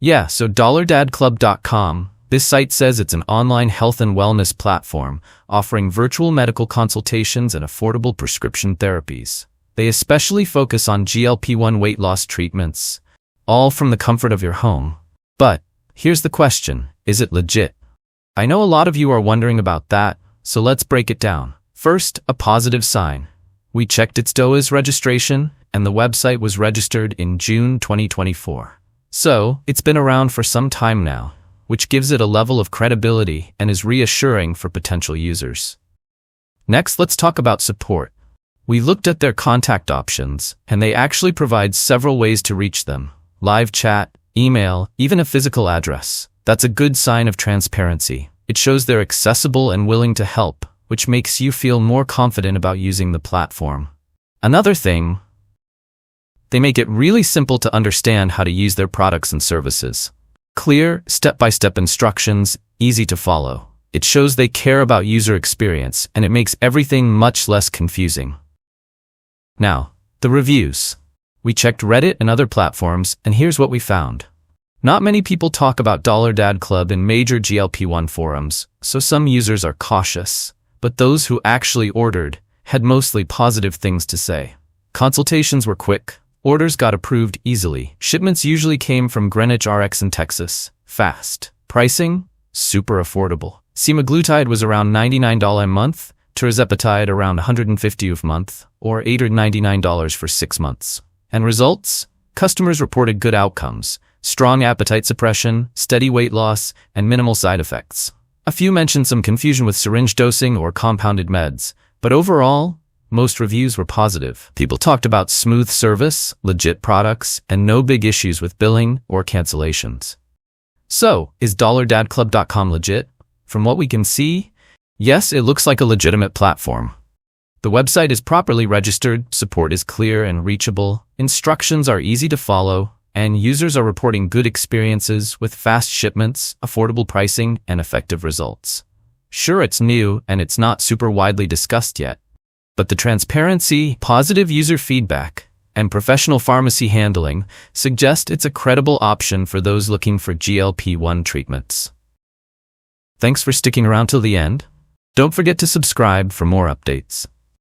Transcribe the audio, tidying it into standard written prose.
Yeah, so DollarDadClub.com. This site says it's an online health and wellness platform offering virtual medical consultations and affordable prescription therapies. They especially focus on GLP-1 weight loss treatments, all from the comfort of your home. But here's the question, is it legit? I know a lot of you are wondering about that, so let's break it down. First, a positive sign. We checked its DOA's registration, and the website was registered in June 2024. So, it's been around for some time now, which gives it a level of credibility and is reassuring for potential users. Next, let's talk about support. We looked at their contact options, and they actually provide several ways to reach them. Live chat, email, even a physical address. That's a good sign of transparency. It shows they're accessible and willing to help, which makes you feel more confident about using the platform. Another thing, they make it really simple to understand how to use their products and services. Clear, step-by-step instructions, easy to follow. It shows they care about user experience, and it makes everything much less confusing. Now, the reviews. We checked Reddit and other platforms, and here's what we found. Not many people talk about Dad Club in major GLP-1 forums, so some users are cautious. But those who actually ordered had mostly positive things to say. Consultations were quick. Orders got approved easily. Shipments usually came from Greenwich RX in Texas. Fast. Pricing? Super affordable. Semaglutide was around $99 a month, tirzepatide around $150 a month, or $899 for 6 months. And results? Customers reported good outcomes, strong appetite suppression, steady weight loss, and minimal side effects. A few mentioned some confusion with syringe dosing or compounded meds, but overall, most reviews were positive. People talked about smooth service, legit products, and no big issues with billing or cancellations. So, is DollarDadClub.com legit? From what we can see, yes, it looks like a legitimate platform. The website is properly registered, support is clear and reachable, instructions are easy to follow, and users are reporting good experiences with fast shipments, affordable pricing, and effective results. Sure, it's new and it's not super widely discussed yet, but the transparency, positive user feedback, and professional pharmacy handling suggest it's a credible option for those looking for GLP-1 treatments. Thanks for sticking around till the end. Don't forget to subscribe for more updates.